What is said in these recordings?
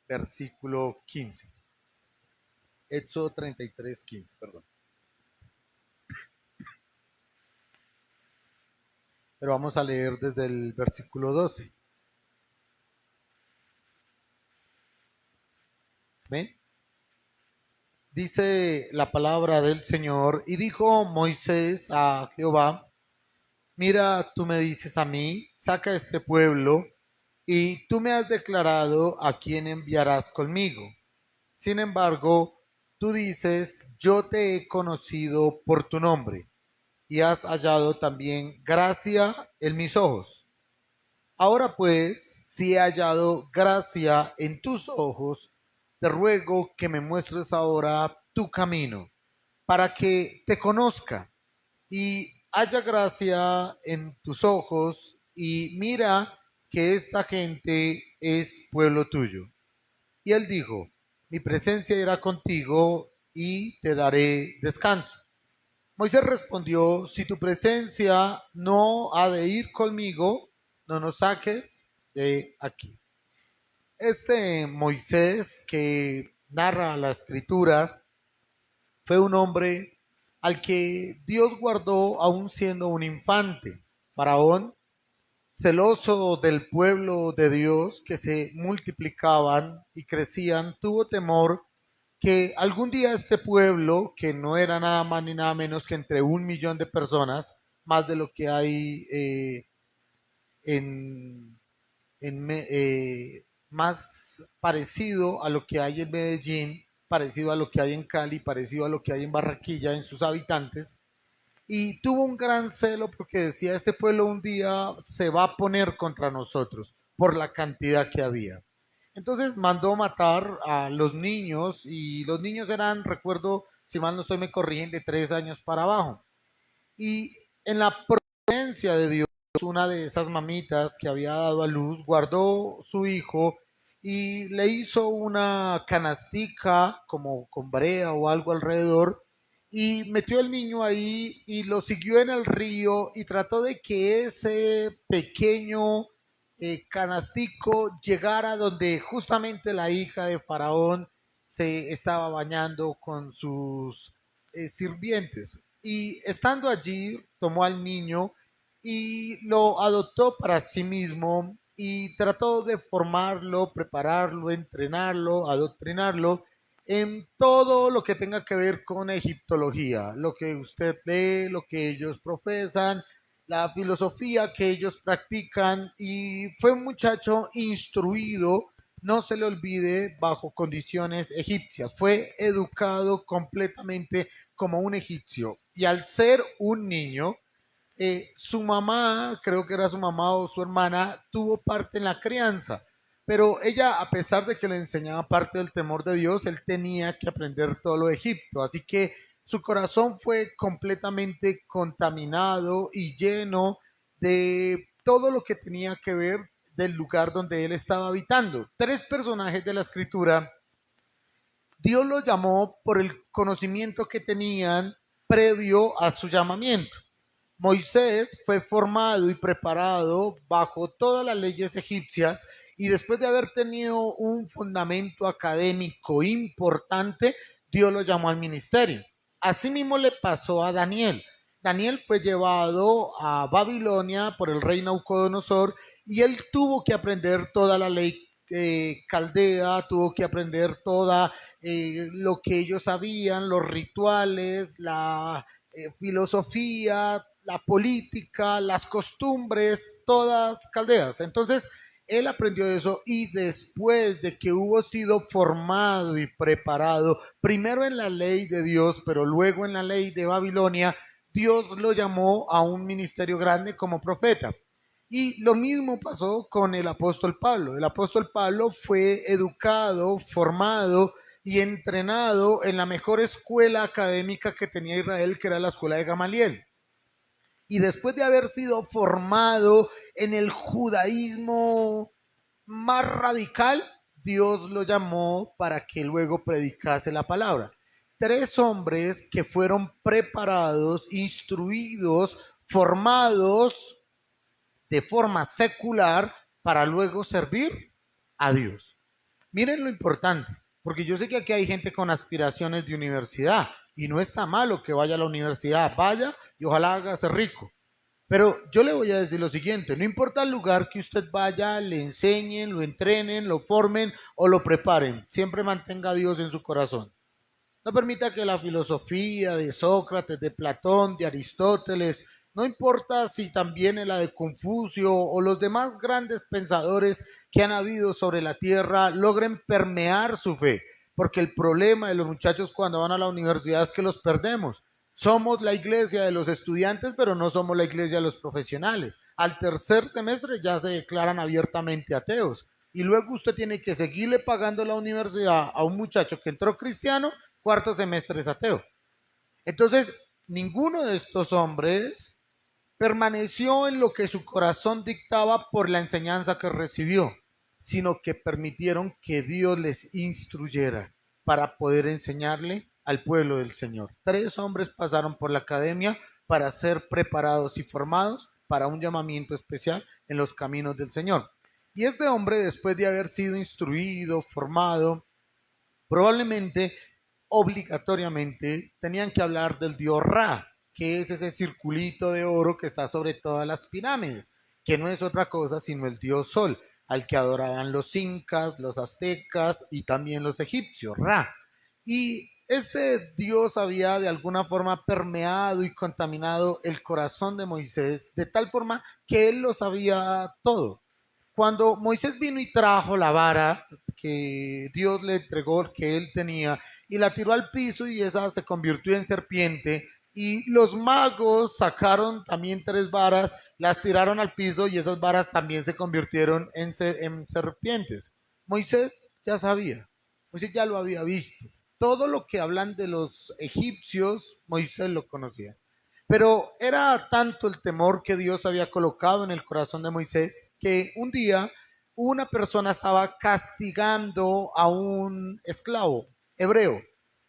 versículo 15. Éxodo 33, 15, perdón. Pero vamos a leer desde el versículo 12. ¿Ven? Dice la palabra del Señor, y dijo Moisés a Jehová, mira, tú me dices a mí, saca este pueblo, y tú me has declarado a quién enviarás conmigo. Sin embargo, tú dices, yo te he conocido por tu nombre, y has hallado también gracia en mis ojos. Ahora pues, si he hallado gracia en tus ojos, te ruego que me muestres ahora tu camino, para que te conozca y haya gracia en tus ojos, y mira que esta gente es pueblo tuyo. Y él dijo, mi presencia irá contigo y te daré descanso. Moisés respondió, si tu presencia no ha de ir conmigo, no nos saques de aquí. Este Moisés que narra la escritura fue un hombre al que Dios guardó aún siendo un infante. Faraón, celoso del pueblo de Dios que se multiplicaban y crecían, tuvo temor que algún día este pueblo, que no era nada más ni nada menos que entre 1 millón de personas, más de lo que hay en, más parecido a lo que hay en Medellín, parecido a lo que hay en Cali, parecido a lo que hay en Barranquilla, en sus habitantes, y tuvo un gran celo porque decía, este pueblo un día se va a poner contra nosotros por la cantidad que había. Entonces mandó matar a los niños y los niños eran, recuerdo, si mal no estoy, me corrigen, de 3 años para abajo. Y en la providencia de Dios, una de esas mamitas que había dado a luz guardó su hijo y le hizo una canastica como con brea o algo alrededor y metió el niño ahí y lo siguió en el río y trató de que ese pequeño canastico llegara donde justamente la hija de Faraón se estaba bañando con sus sirvientes. Y estando allí, tomó al niño y lo adoptó para sí mismo y trató de formarlo, prepararlo, entrenarlo, adoctrinarlo en todo lo que tenga que ver con egiptología, lo que usted lee, lo que ellos profesan, la filosofía que ellos practican, y fue un muchacho instruido, no se le olvide, bajo condiciones egipcias, fue educado completamente como un egipcio, y al ser un niño, su mamá, creo que era su mamá o su hermana, tuvo parte en la crianza, pero ella, a pesar de que le enseñaba parte del temor de Dios, él tenía que aprender todo lo de Egipto, así que su corazón fue completamente contaminado y lleno de todo lo que tenía que ver del lugar donde él estaba habitando. Tres personajes de la escritura, Dios los llamó por el conocimiento que tenían previo a su llamamiento. Moisés fue formado y preparado bajo todas las leyes egipcias y después de haber tenido un fundamento académico importante, Dios lo llamó al ministerio. Asimismo le pasó a Daniel. Daniel fue llevado a Babilonia por el rey Nabucodonosor y él tuvo que aprender toda la ley caldea, tuvo que aprender toda lo que ellos sabían, los rituales, la filosofía, la política, las costumbres, todas caldeas. Entonces, él aprendió eso y después de que hubo sido formado y preparado, primero en la ley de Dios, pero luego en la ley de Babilonia, Dios lo llamó a un ministerio grande como profeta. Y lo mismo pasó con el apóstol Pablo. El apóstol Pablo fue educado, formado y entrenado en la mejor escuela académica que tenía Israel, que era la escuela de Gamaliel. Y después de haber sido formado en el judaísmo más radical, Dios lo llamó para que luego predicase la palabra. Tres hombres que fueron preparados, instruidos, formados de forma secular para luego servir a Dios. Miren lo importante, porque yo sé que aquí hay gente con aspiraciones de universidad y no está malo que vaya a la universidad, vaya y ojalá hágase rico. Pero yo le voy a decir lo siguiente, no importa el lugar que usted vaya, le enseñen, lo entrenen, lo formen o lo preparen, siempre mantenga a Dios en su corazón. No permita que la filosofía de Sócrates, de Platón, de Aristóteles, no importa si también la de Confucio o los demás grandes pensadores que han habido sobre la tierra, logren permear su fe. Porque el problema de los muchachos cuando van a la universidad es que los perdemos. Somos la iglesia de los estudiantes, pero no somos la iglesia de los profesionales. Al tercer semestre ya se declaran abiertamente ateos. Y luego usted tiene que seguirle pagando la universidad a un muchacho que entró cristiano, cuarto semestre es ateo. Entonces, ninguno de estos hombres permaneció en lo que su corazón dictaba por la enseñanza que recibió, sino que permitieron que Dios les instruyera para poder enseñarle al pueblo del Señor. Tres hombres pasaron por la academia para ser preparados y formados para un llamamiento especial en los caminos del Señor. Y este hombre, después de haber sido instruido, formado, probablemente, obligatoriamente, tenían que hablar del dios Ra, que es ese circulito de oro que está sobre todas las pirámides, que no es otra cosa sino el dios Sol, al que adoraban los incas, los aztecas y también los egipcios, Ra. Y este dios había de alguna forma permeado y contaminado el corazón de Moisés, de tal forma que él lo sabía todo. Cuando Moisés vino y trajo la vara que Dios le entregó, que él tenía, y la tiró al piso y esa se convirtió en serpiente, y los magos sacaron también tres varas, las tiraron al piso y esas varas también se convirtieron en serpientes. Moisés ya sabía, Moisés ya lo había visto. Todo lo que hablan de los egipcios, Moisés lo conocía. Pero era tanto el temor que Dios había colocado en el corazón de Moisés que un día una persona estaba castigando a un esclavo hebreo,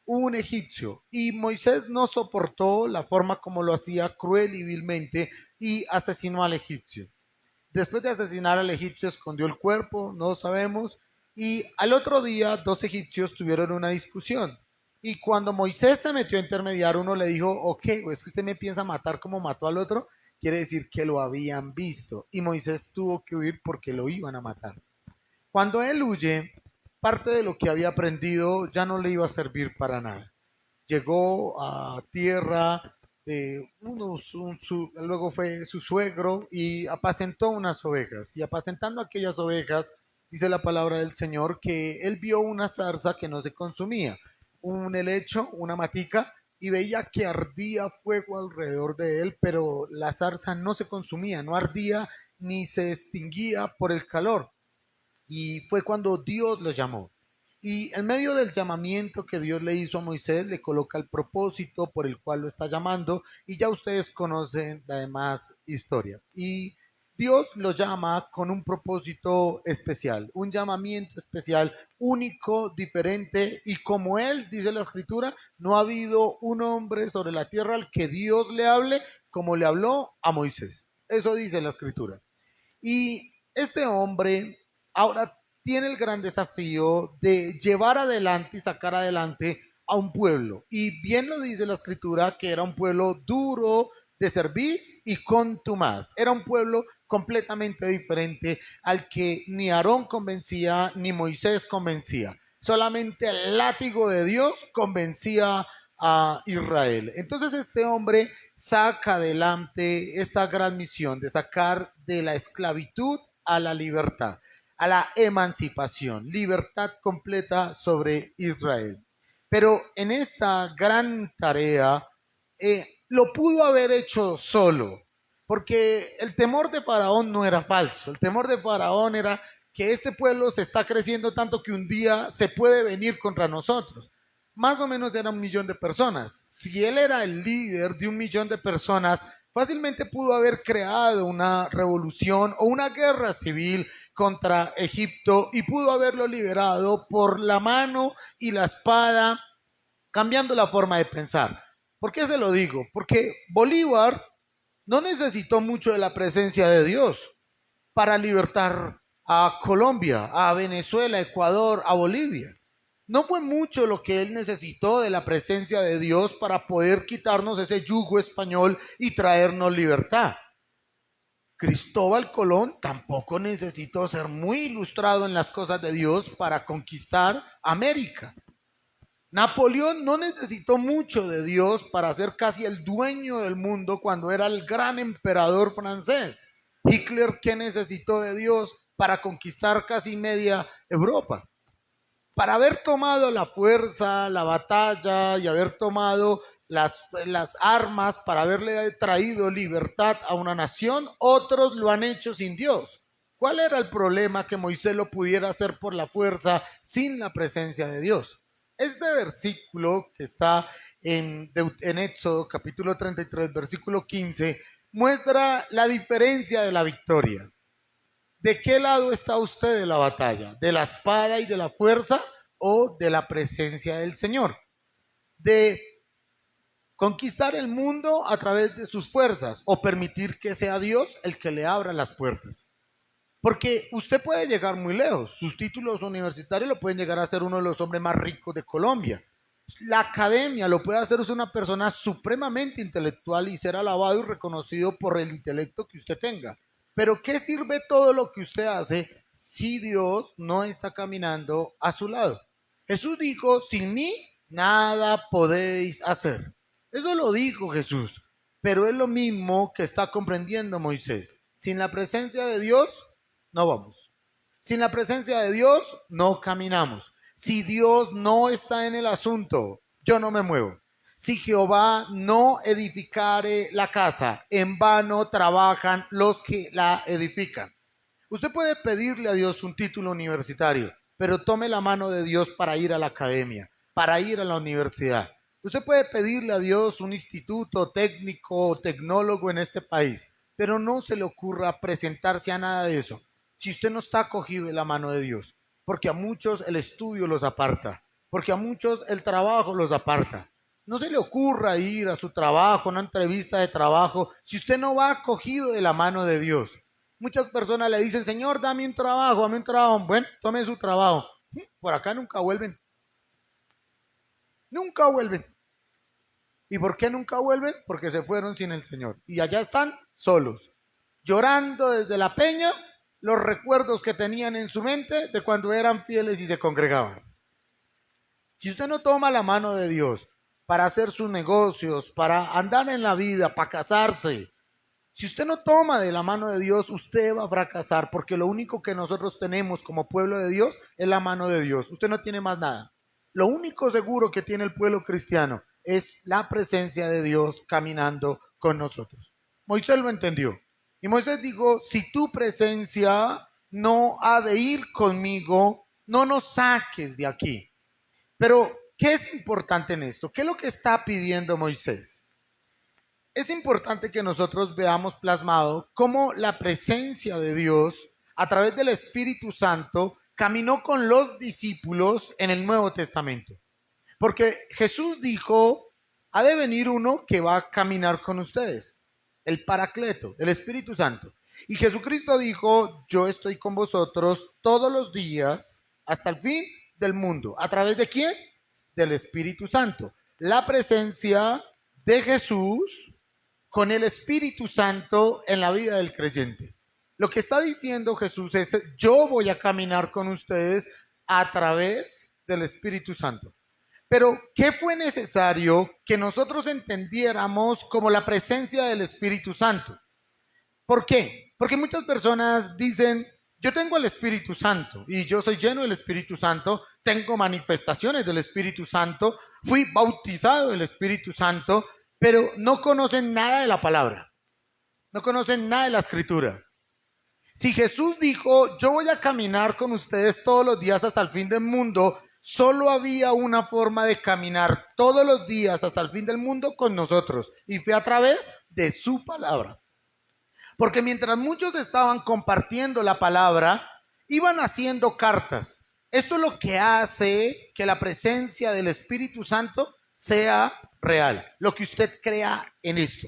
un egipcio, y Moisés no soportó la forma como lo hacía cruel y vilmente y asesinó al egipcio. Después de asesinar al egipcio escondió el cuerpo, no sabemos, y al otro día dos egipcios tuvieron una discusión. Y cuando Moisés se metió a intermediar, uno le dijo, ok, es que usted me piensa matar como mató al otro, quiere decir que lo habían visto. Y Moisés tuvo que huir porque lo iban a matar. Cuando él huye, parte de lo que había aprendido ya no le iba a servir para nada. Llegó a tierra, luego fue su suegro y apacentó unas ovejas. Y apacentando aquellas ovejas, dice la palabra del Señor que él vio una zarza que no se consumía, un helecho, una matica, y veía que ardía fuego alrededor de él, pero la zarza no se consumía, no ardía ni se extinguía por el calor. Y fue cuando Dios lo llamó. Y en medio del llamamiento que Dios le hizo a Moisés, le coloca el propósito por el cual lo está llamando, y ya ustedes conocen la demás historia. Y Dios lo llama con un propósito especial, un llamamiento especial, único, diferente, y como él, dice la escritura, no ha habido un hombre sobre la tierra al que Dios le hable como le habló a Moisés. Eso dice la escritura. Y este hombre ahora tiene el gran desafío de llevar adelante y sacar adelante a un pueblo. Y bien lo dice la escritura que era un pueblo duro de servir y contumaz. Era un pueblo completamente diferente al que ni Aarón convencía ni Moisés convencía. Solamente el látigo de Dios convencía a Israel. Entonces este hombre saca adelante esta gran misión de sacar de la esclavitud a la libertad, a la emancipación, libertad completa sobre Israel. Pero en esta gran tarea lo pudo haber hecho solo, porque el temor de Faraón no era falso, el temor de Faraón era que este pueblo se está creciendo tanto que un día se puede venir contra nosotros. Más o menos era 1 millón de personas. Si él era el líder de 1 millón de personas, fácilmente pudo haber creado una revolución o una guerra civil contra Egipto y pudo haberlo liberado por la mano y la espada, cambiando la forma de pensar. ¿Por qué se lo digo? Porque Bolívar no necesitó mucho de la presencia de Dios para libertar a Colombia, a Venezuela, Ecuador, a Bolivia. No fue mucho lo que él necesitó de la presencia de Dios para poder quitarnos ese yugo español y traernos libertad. Cristóbal Colón tampoco necesitó ser muy ilustrado en las cosas de Dios para conquistar América. Napoleón no necesitó mucho de Dios para ser casi el dueño del mundo cuando era el gran emperador francés. Hitler, ¿qué necesitó de Dios para conquistar casi media Europa? Para haber tomado la fuerza, la batalla y haber tomado las armas para haberle traído libertad a una nación, otros lo han hecho sin Dios. ¿Cuál era el problema que Moisés lo pudiera hacer por la fuerza sin la presencia de Dios? Este versículo que está en Éxodo capítulo 33, versículo 15, muestra la diferencia de la victoria. ¿De qué lado está usted de la batalla? ¿De la espada y de la fuerza o de la presencia del Señor? ¿De conquistar el mundo a través de sus fuerzas o permitir que sea Dios el que le abra las puertas? Porque usted puede llegar muy lejos. Sus títulos universitarios lo pueden llegar a ser uno de los hombres más ricos de Colombia. La academia lo puede hacer usted una persona supremamente intelectual y ser alabado y reconocido por el intelecto que usted tenga. Pero ¿qué sirve todo lo que usted hace si Dios no está caminando a su lado? Jesús dijo, sin mí nada podéis hacer. Eso lo dijo Jesús, pero es lo mismo que está comprendiendo Moisés. Sin la presencia de Dios, no vamos. Sin la presencia de Dios, no caminamos. Si Dios no está en el asunto, yo no me muevo. Si Jehová no edificare la casa, en vano trabajan los que la edifican. Usted puede pedirle a Dios un título universitario, pero tome la mano de Dios para ir a la academia, para ir a la universidad. Usted puede pedirle a Dios un instituto técnico o tecnólogo en este país, pero no se le ocurra presentarse a nada de eso si usted no está acogido de la mano de Dios, porque a muchos el estudio los aparta, porque a muchos el trabajo los aparta. No se le ocurra ir a su trabajo, una entrevista de trabajo, si usted no va acogido de la mano de Dios. Muchas personas le dicen, Señor, dame un trabajo, dame un trabajo. Bueno, tome su trabajo. Por acá nunca vuelven. Nunca vuelven. ¿Y por qué nunca vuelven? Porque se fueron sin el Señor. Y allá están solos, llorando desde la peña los recuerdos que tenían en su mente de cuando eran fieles y se congregaban. Si usted no toma la mano de Dios para hacer sus negocios, para andar en la vida, para casarse, si usted no toma de la mano de Dios, usted va a fracasar, porque lo único que nosotros tenemos como pueblo de Dios es la mano de Dios. Usted no tiene más nada. Lo único seguro que tiene el pueblo cristiano es la presencia de Dios caminando con nosotros. Moisés lo entendió. Y Moisés dijo, si tu presencia no ha de ir conmigo, no nos saques de aquí. Pero, ¿qué es importante en esto? ¿Qué es lo que está pidiendo Moisés? Es importante que nosotros veamos plasmado cómo la presencia de Dios a través del Espíritu Santo caminó con los discípulos en el Nuevo Testamento. Porque Jesús dijo, ha de venir uno que va a caminar con ustedes, el Paracleto, el Espíritu Santo. Y Jesucristo dijo, yo estoy con vosotros todos los días hasta el fin del mundo. ¿A través de quién? Del Espíritu Santo. La presencia de Jesús con el Espíritu Santo en la vida del creyente. Lo que está diciendo Jesús es, yo voy a caminar con ustedes a través del Espíritu Santo. Pero, ¿qué fue necesario que nosotros entendiéramos como la presencia del Espíritu Santo? ¿Por qué? Porque muchas personas dicen, yo tengo el Espíritu Santo y yo soy lleno del Espíritu Santo, tengo manifestaciones del Espíritu Santo, fui bautizado del Espíritu Santo, pero no conocen nada de la palabra, no conocen nada de la escritura. Si Jesús dijo, yo voy a caminar con ustedes todos los días hasta el fin del mundo, solo había una forma de caminar todos los días hasta el fin del mundo con nosotros, y fue a través de su palabra. Porque mientras muchos estaban compartiendo la palabra, iban haciendo cartas. Esto es lo que hace que la presencia del Espíritu Santo sea real, lo que usted crea en esto.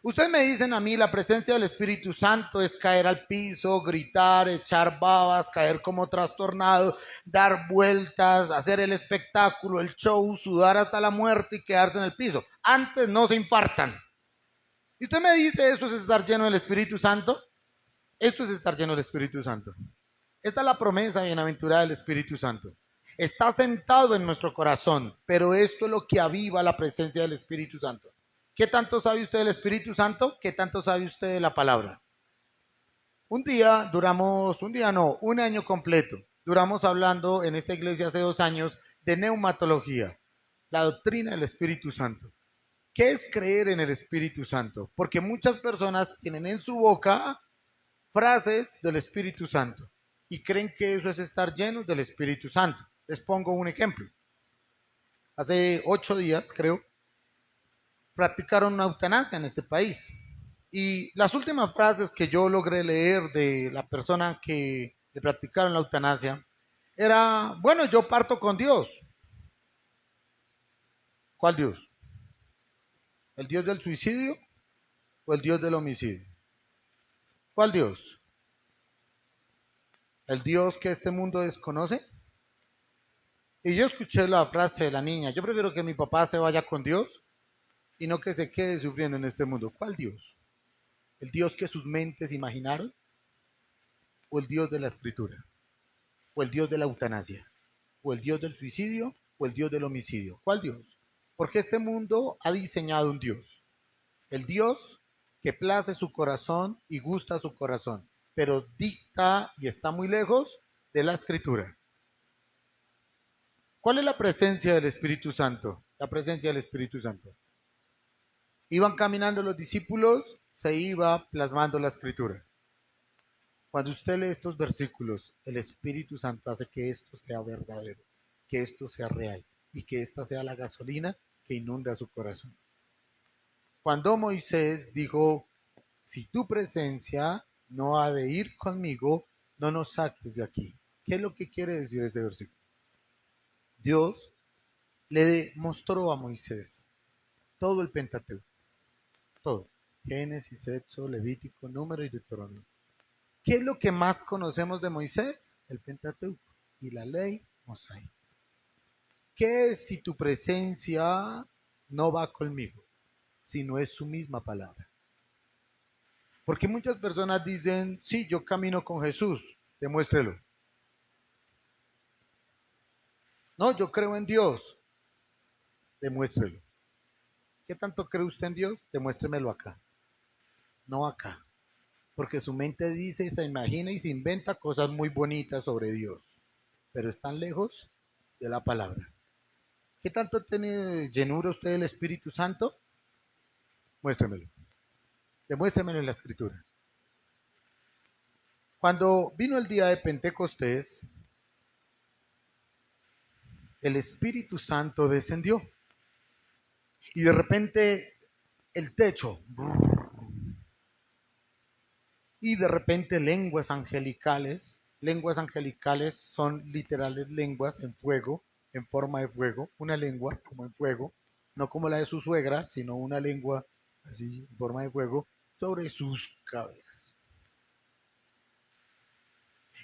Ustedes me dicen a mí, la presencia del Espíritu Santo es caer al piso, gritar, echar babas, caer como trastornado, dar vueltas, hacer el espectáculo, el show, sudar hasta la muerte y quedarse en el piso. Antes no se infartan. Y usted me dice, ¿eso es estar lleno del Espíritu Santo? Esto es estar lleno del Espíritu Santo. Esta es la promesa bienaventurada del Espíritu Santo. Está sentado en nuestro corazón, pero esto es lo que aviva la presencia del Espíritu Santo. ¿Qué tanto sabe usted del Espíritu Santo? ¿Qué tanto sabe usted de la palabra? Un año completo. Duramos hablando en esta iglesia hace 2 años de neumatología, la doctrina del Espíritu Santo. ¿Qué es creer en el Espíritu Santo? Porque muchas personas tienen en su boca frases del Espíritu Santo y creen que eso es estar llenos del Espíritu Santo. Les pongo un ejemplo. Hace 8 días, creo, practicaron una eutanasia en este país. Y las últimas frases que yo logré leer de la persona que le practicaron la eutanasia era, bueno, yo parto con Dios. ¿Cuál Dios? ¿El Dios del suicidio o el Dios del homicidio? ¿Cuál Dios? ¿El Dios que este mundo desconoce? Y yo escuché la frase de la niña, yo prefiero que mi papá se vaya con Dios y no que se quede sufriendo en este mundo. ¿Cuál Dios? ¿El Dios que sus mentes imaginaron? ¿O el Dios de la escritura? ¿O el Dios de la eutanasia? ¿O el Dios del suicidio? ¿O el Dios del homicidio? ¿Cuál Dios? Porque este mundo ha diseñado un Dios. El Dios que place su corazón y gusta su corazón, pero dicta y está muy lejos de la escritura. ¿Cuál es la presencia del Espíritu Santo? La presencia del Espíritu Santo. Iban caminando los discípulos, se iba plasmando la escritura. Cuando usted lee estos versículos, el Espíritu Santo hace que esto sea verdadero, que esto sea real y que esta sea la gasolina que inunda su corazón. Cuando Moisés dijo, si tu presencia no ha de ir conmigo, no nos saques de aquí. ¿Qué es lo que quiere decir este versículo? Dios le mostró a Moisés todo el Pentateuco, todo. Génesis, Éxodo, Levítico, Número y Deuteronomio. ¿Qué es lo que más conocemos de Moisés? El Pentateuco y la ley mosaica. ¿Qué es si tu presencia no va conmigo, si no es su misma palabra? Porque muchas personas dicen, sí, yo camino con Jesús, demuéstrelo. No, yo creo en Dios, demuéstrelo. ¿Qué tanto cree usted en Dios? Demuéstremelo acá, no acá. Porque su mente dice, se imagina y se inventa cosas muy bonitas sobre Dios, pero están lejos de la palabra. ¿Qué tanto tiene llenura usted del Espíritu Santo? Muéstremelo. Demuéstremelo en la Escritura. Cuando vino el día de Pentecostés, el Espíritu Santo descendió y de repente el techo y de repente lenguas angelicales son literales lenguas en fuego, en forma de fuego, una lengua como en fuego, no como la de su suegra, sino una lengua así en forma de fuego sobre sus cabezas.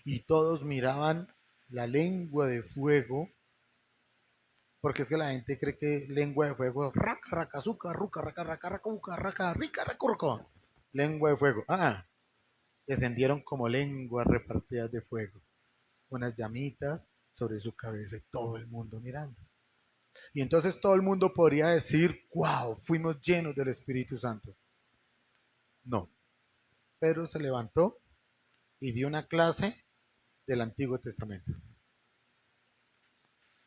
Y todos miraban la lengua de fuego, porque es que la gente cree que lengua de fuego, raca, raca, azúcar, ruca, raca, raca, raca, uca, raca, rica, raca, lengua de fuego. Descendieron como lenguas repartidas de fuego, unas llamitas sobre su cabeza y todo el mundo mirando. Y entonces todo el mundo podría decir, wow, fuimos llenos del Espíritu Santo. No, Pedro se levantó y dio una clase del Antiguo Testamento.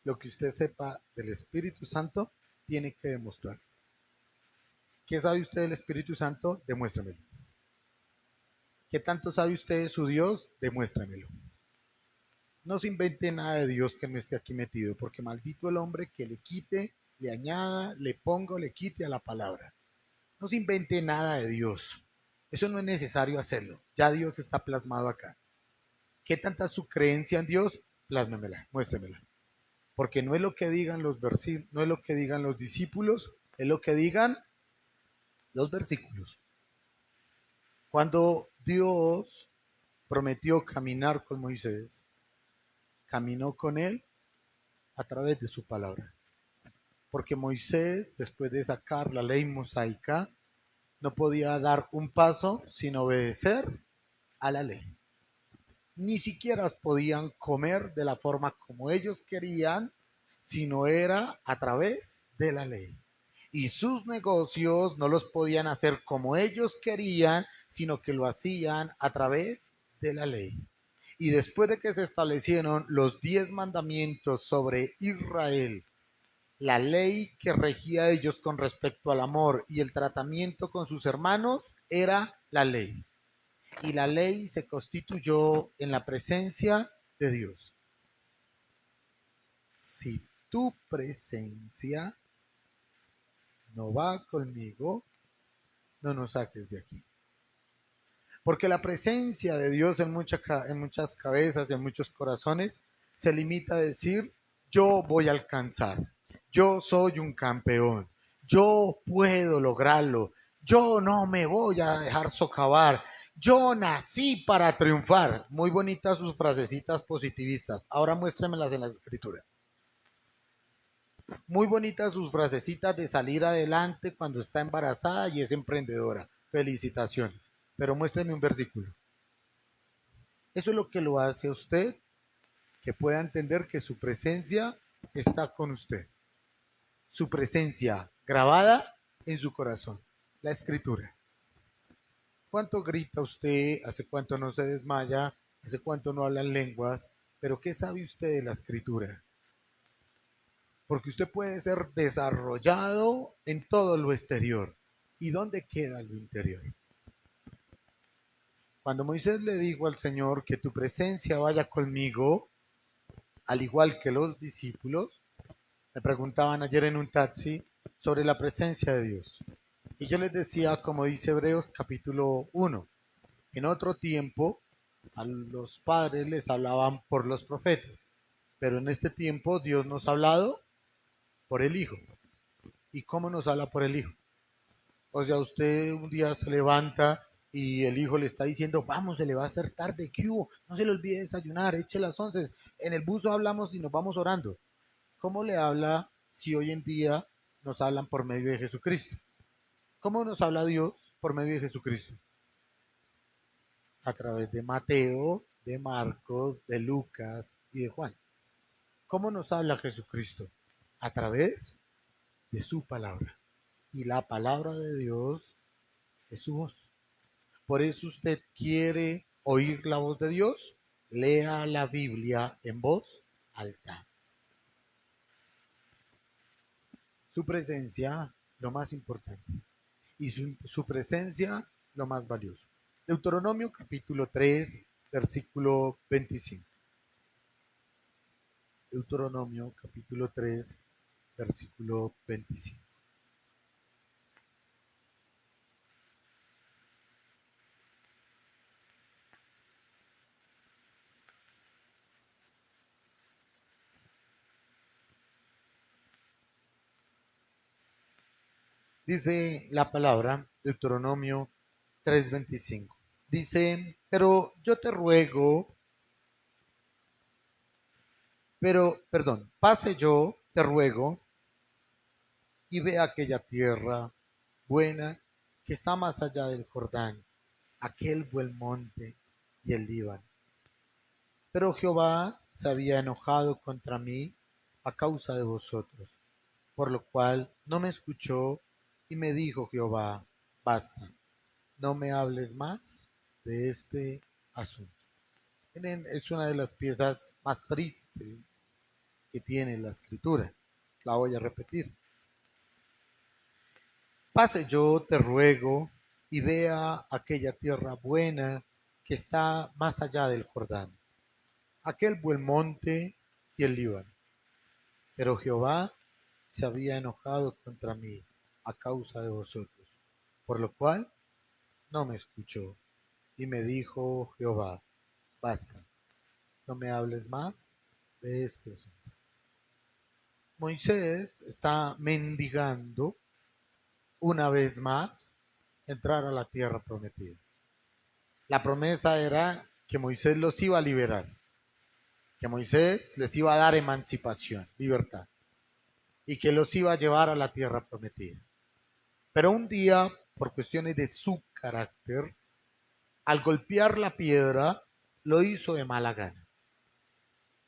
Lo que usted sepa del Espíritu Santo tiene que demostrar. ¿Qué sabe usted del Espíritu Santo? Demuéstremelo. ¿Qué tanto sabe usted de su Dios? Demuéstremelo. No se invente nada de Dios que no esté aquí metido, porque maldito el hombre que le quite, le añada, le ponga o le quite a la palabra. No se invente nada de Dios. Eso no es necesario hacerlo. Ya Dios está plasmado acá. ¿Qué tanta es su creencia en Dios? Plásmemela, muéstremela. Porque no es lo que digan los no es lo que digan los discípulos, es lo que digan los versículos. Cuando Dios prometió caminar con Moisés, caminó con él a través de su palabra. Porque Moisés, después de sacar la ley mosaica, no podía dar un paso sin obedecer a la ley. Ni siquiera podían comer de la forma como ellos querían, sino era a través de la ley. Y sus negocios no los podían hacer como ellos querían, sino que lo hacían a través de la ley. Y después de que se establecieron los 10 mandamientos sobre Israel, la ley que regía a ellos con respecto al amor y el tratamiento con sus hermanos era la ley. Y la ley se constituyó en la presencia de Dios. Si tu presencia no va conmigo, no nos saques de aquí. Porque la presencia de Dios en muchas cabezas, en muchos corazones, se limita a decir, yo voy a alcanzar, yo soy un campeón, yo puedo lograrlo, yo no me voy a dejar socavar, yo nací para triunfar. Muy bonitas sus frasecitas positivistas. Ahora muéstremelas en la escritura. Muy bonitas sus frasecitas de salir adelante cuando está embarazada y es emprendedora. Felicitaciones. Pero muéstreme un versículo. Eso es lo que lo hace a usted que pueda entender que su presencia está con usted. Su presencia grabada en su corazón. La escritura. ¿Cuánto grita usted? ¿Hace cuánto no se desmaya? ¿Hace cuánto no habla en lenguas? Pero ¿qué sabe usted de la escritura? Porque usted puede ser desarrollado en todo lo exterior. ¿Y dónde queda lo interior? Cuando Moisés le dijo al Señor que tu presencia vaya conmigo, al igual que los discípulos, me preguntaban ayer en un taxi sobre la presencia de Dios. Y yo les decía, como dice Hebreos capítulo 1, en otro tiempo a los padres les hablaban por los profetas, pero en este tiempo Dios nos ha hablado por el Hijo. ¿Y cómo nos habla por el Hijo? O sea, usted un día se levanta y el hijo le está diciendo, vamos, se le va a hacer tarde, ¿qué hubo? No se le olvide desayunar, eche las 11. En el bus hablamos y nos vamos orando. ¿Cómo le habla si hoy en día nos hablan por medio de Jesucristo? ¿Cómo nos habla Dios por medio de Jesucristo? A través de Mateo, de Marcos, de Lucas y de Juan. ¿Cómo nos habla Jesucristo? A través de su palabra. Y la palabra de Dios es su voz. Por eso usted quiere oír la voz de Dios, lea la Biblia en voz alta. Su presencia, lo más importante. Y su presencia, lo más valioso. Deuteronomio capítulo 3, versículo 25. Deuteronomio capítulo 3, versículo 25. Dice la palabra, Deuteronomio 3:25. Dice, pase yo, te ruego, y ve aquella tierra buena que está más allá del Jordán, aquel buen monte y el Líbano. Pero Jehová se había enojado contra mí a causa de vosotros, por lo cual no me escuchó y me dijo Jehová, basta, no me hables más de este asunto. Miren, es una de las piezas más tristes que tiene la escritura. La voy a repetir. Pase yo, te ruego, y vea aquella tierra buena que está más allá del Jordán, aquel buen monte y el Líbano. Pero Jehová se había enojado contra mí a causa de vosotros, por lo cual no me escuchó. Y me dijo Jehová, basta, no me hables más de este asunto. Moisés está mendigando una vez más entrar a la tierra prometida. La promesa era que Moisés los iba a liberar, que Moisés les iba a dar emancipación, libertad, y que los iba a llevar a la tierra prometida. Pero un día, por cuestiones de su carácter, al golpear la piedra, lo hizo de mala gana,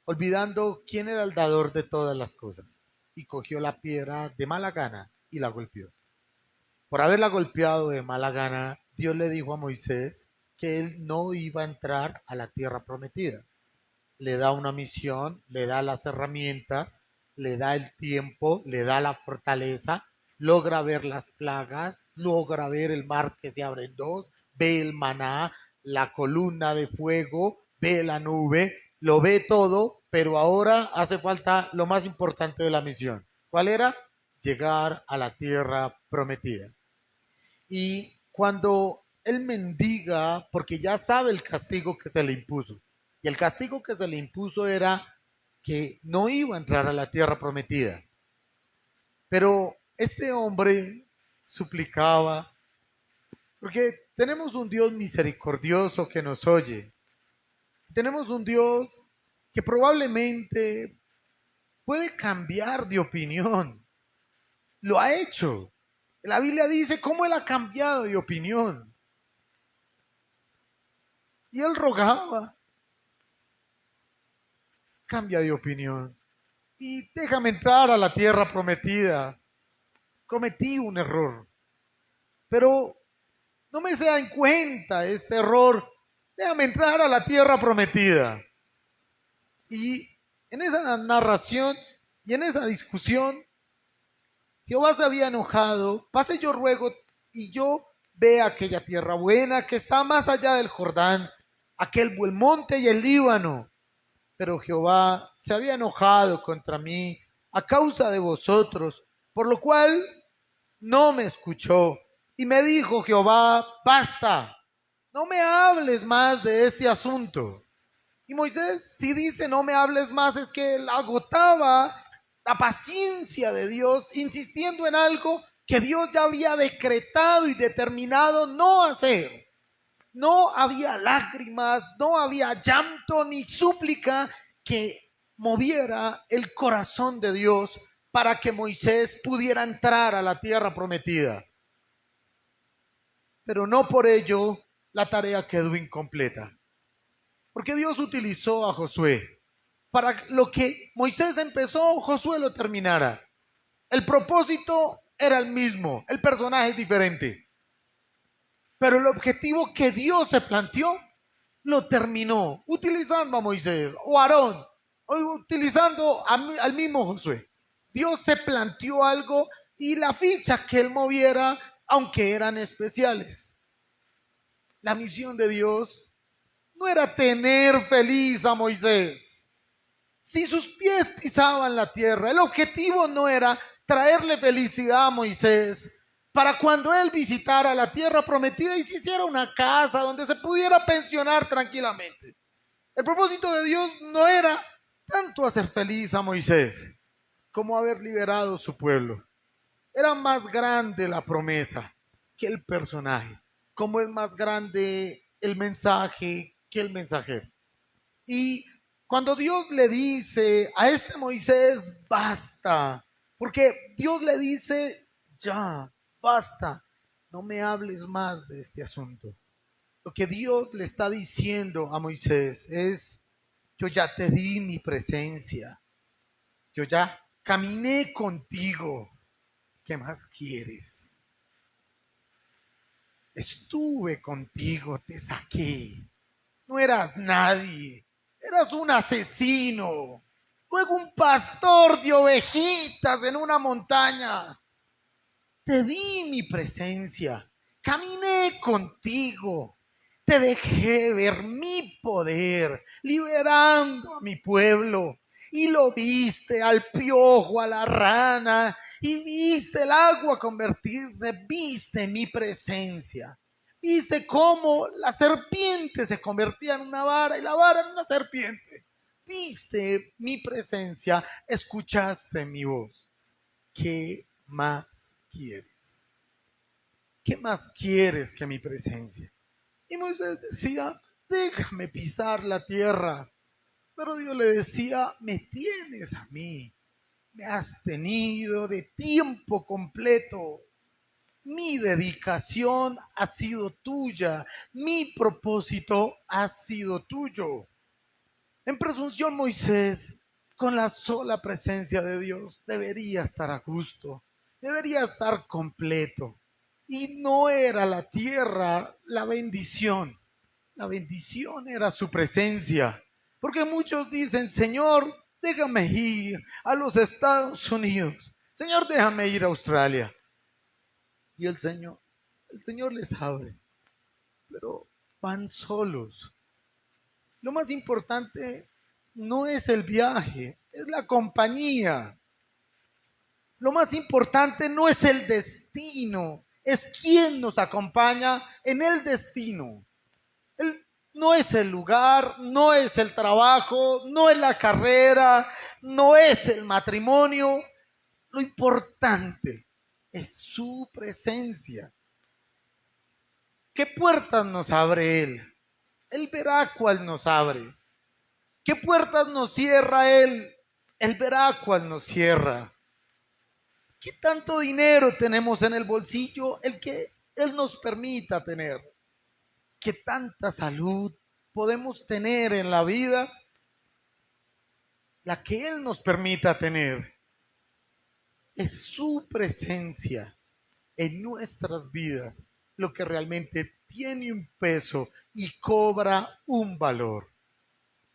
olvidando quién era el dador de todas las cosas, y cogió la piedra de mala gana y la golpeó. Por haberla golpeado de mala gana, Dios le dijo a Moisés que él no iba a entrar a la tierra prometida. Le da una misión, le da las herramientas, le da el tiempo, le da la fortaleza, logra ver las plagas, logra ver el mar que se abre en dos, ve el maná, la columna de fuego, ve la nube, lo ve todo, pero ahora hace falta lo más importante de la misión. ¿Cuál era? Llegar a la tierra prometida. Y cuando él mendiga, porque ya sabe el castigo que se le impuso, y el castigo que se le impuso era que no iba a entrar a la tierra prometida. Pero este hombre suplicaba, porque tenemos un Dios misericordioso que nos oye, tenemos un Dios que probablemente puede cambiar de opinión, lo ha hecho. La Biblia dice cómo él ha cambiado de opinión. Y él rogaba, cambia de opinión y déjame entrar a la tierra prometida. Cometí un error, pero no me se da en cuenta este error. Déjame entrar a la tierra prometida. Y en esa narración y en esa discusión, Jehová se había enojado. Pase yo ruego y yo vea aquella tierra buena que está más allá del Jordán, aquel buen monte y el Líbano. Pero Jehová se había enojado contra mí a causa de vosotros, por lo cual no me escuchó. Y me dijo Jehová, basta, no me hables más de este asunto. Y Moisés, si dice no me hables más, es que él agotaba la paciencia de Dios, insistiendo en algo que Dios ya había decretado y determinado no hacer. No había lágrimas, no había llanto ni súplica que moviera el corazón de Dios para que Moisés pudiera entrar a la tierra prometida. Pero no por ello la tarea quedó incompleta. Porque Dios utilizó a Josué. Para lo que Moisés empezó, Josué lo terminara. El propósito era el mismo, el personaje es diferente. Pero el objetivo que Dios se planteó, lo terminó utilizando a Moisés o a Aarón, o utilizando al mismo Josué. Dios se planteó algo y la ficha que él moviera, aunque eran especiales. La misión de Dios no era tener feliz a Moisés. Si sus pies pisaban la tierra, el objetivo no era traerle felicidad a Moisés para cuando él visitara la tierra prometida y se hiciera una casa donde se pudiera pensionar tranquilamente. El propósito de Dios no era tanto hacer feliz a Moisés como haber liberado su pueblo. Era más grande la promesa que el personaje, como es más grande el mensaje que el mensajero. Y cuando Dios le dice a este Moisés, basta, porque Dios le dice, ya, basta, no me hables más de este asunto. Lo que Dios le está diciendo a Moisés es, yo ya te di mi presencia, yo ya caminé contigo, ¿qué más quieres? Estuve contigo, te saqué, no eras nadie, eras un asesino, luego un pastor de ovejitas en una montaña. Te di mi presencia, caminé contigo, te dejé ver mi poder, liberando a mi pueblo. Y lo viste al piojo, a la rana, y viste el agua convertirse, viste mi presencia. Viste cómo la serpiente se convertía en una vara y la vara en una serpiente. Viste mi presencia, escuchaste mi voz. ¿Qué más quieres? ¿Qué más quieres que mi presencia? Y Moisés decía, déjame pisar la tierra. Pero Dios le decía, me tienes a mí, me has tenido de tiempo completo. Mi dedicación ha sido tuya, mi propósito ha sido tuyo. En presunción, Moisés, con la sola presencia de Dios, debería estar a gusto, debería estar completo. Y no era la tierra la bendición era su presencia. Porque muchos dicen, Señor, déjame ir a los Estados Unidos. Señor, déjame ir a Australia. Y el Señor les abre, pero van solos. Lo más importante no es el viaje, es la compañía. Lo más importante no es el destino, es quién nos acompaña en el destino. No es el lugar, no es el trabajo, no es la carrera, no es el matrimonio. Lo importante es su presencia. ¿Qué puertas nos abre Él? Él verá cuál nos abre. ¿Qué puertas nos cierra Él? Él verá cuál nos cierra. ¿Qué tanto dinero tenemos en el bolsillo? El que Él nos permita tener. ¿Qué tanta salud podemos tener en la vida? La que Él nos permita tener. Es su presencia en nuestras vidas lo que realmente tiene un peso y cobra un valor.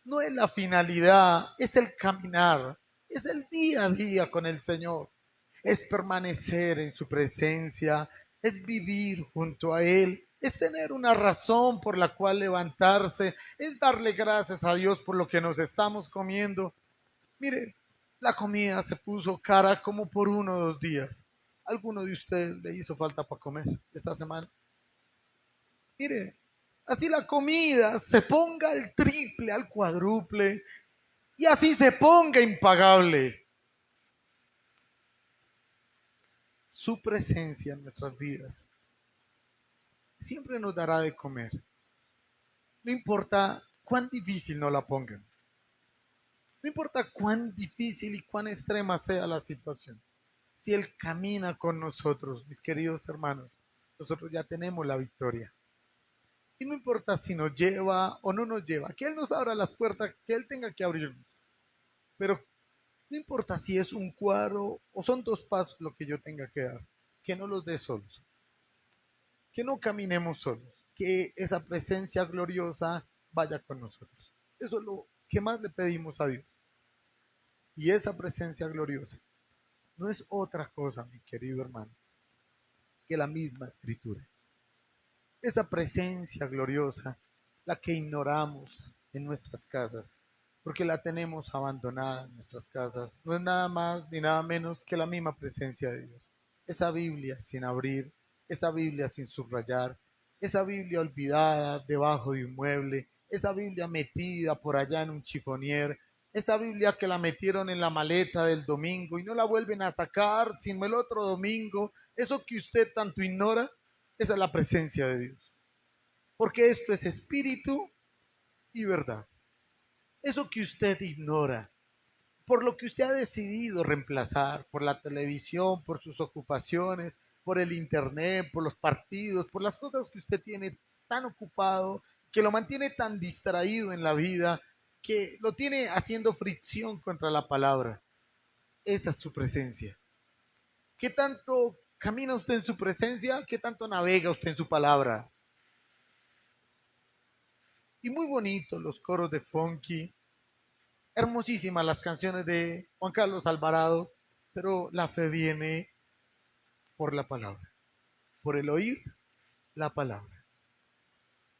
No es la finalidad, es el caminar, es el día a día con el Señor, es permanecer en su presencia, es vivir junto a Él, es tener una razón por la cual levantarse, es darle gracias a Dios por lo que nos estamos comiendo. Mire, la comida se puso cara como por 1 o 2 días. ¿Alguno de ustedes le hizo falta para comer esta semana? Mire, así la comida se ponga al triple, al cuádruple, y así se ponga impagable. Su presencia en nuestras vidas siempre nos dará de comer. No importa cuán difícil nos la pongan. No importa cuán difícil y cuán extrema sea la situación. Si Él camina con nosotros, mis queridos hermanos, nosotros ya tenemos la victoria. Y no importa si nos lleva o no nos lleva, que Él nos abra las puertas, que Él tenga que abrirnos. Pero no importa si es un cuadro o son 2 pasos lo que yo tenga que dar, que no los dé solos, que no caminemos solos, que esa presencia gloriosa vaya con nosotros. Eso es lo que más le pedimos a Dios. Y esa presencia gloriosa no es otra cosa, mi querido hermano, que la misma escritura. Esa presencia gloriosa, la que ignoramos en nuestras casas, porque la tenemos abandonada en nuestras casas, no es nada más ni nada menos que la misma presencia de Dios. Esa Biblia sin abrir, esa Biblia sin subrayar, esa Biblia olvidada debajo de un mueble, esa Biblia metida por allá en un chifonier, esa Biblia que la metieron en la maleta del domingo y no la vuelven a sacar sino el otro domingo, eso que usted tanto ignora, esa es la presencia de Dios. Porque esto es espíritu y verdad. Eso que usted ignora, por lo que usted ha decidido reemplazar, por la televisión, por sus ocupaciones, por el internet, por los partidos, por las cosas que usted tiene tan ocupado, que lo mantiene tan distraído en la vida, que lo tiene haciendo fricción contra la palabra. Esa es su presencia. ¿Qué tanto camina usted en su presencia? ¿Qué tanto navega usted en su palabra? Y muy bonitos los coros de Funky, hermosísimas las canciones de Juan Carlos Alvarado, pero la fe viene por la palabra, por el oír la palabra.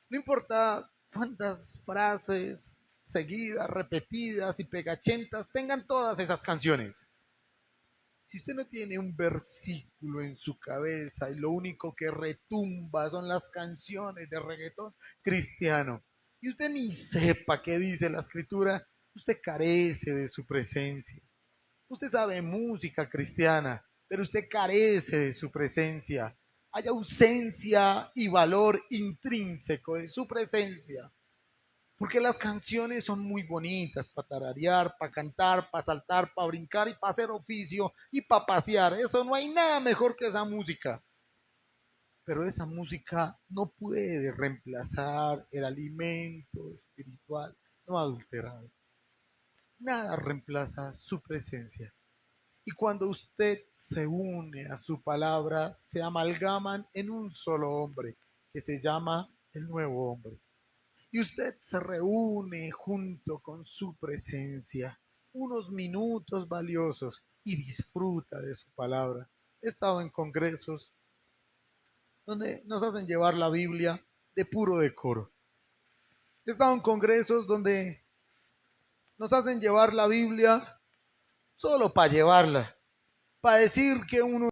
No importa cuántas frases seguidas, repetidas y pegachentas tengan todas esas canciones. Si usted no tiene un versículo en su cabeza y lo único que retumba son las canciones de reggaetón cristiano, y usted ni sepa qué dice la escritura, usted carece de su presencia. Usted sabe música cristiana, pero usted carece de su presencia. hay ausencia y valor intrínseco de su presencia. Porque las canciones son muy bonitas para tararear, para cantar, para saltar, para brincar y para hacer oficio y para pasear. Eso no hay nada mejor que esa música. Pero esa música no puede reemplazar el alimento espiritual no adulterado. Nada reemplaza su presencia. Y cuando usted se une a su palabra, se amalgaman en un solo hombre, que se llama el nuevo hombre. Y usted se reúne junto con su presencia unos minutos valiosos y disfruta de su palabra. He estado en congresos donde nos hacen llevar la Biblia de puro decoro. He estado en congresos donde nos hacen llevar la Biblia solo para llevarla, para decir que uno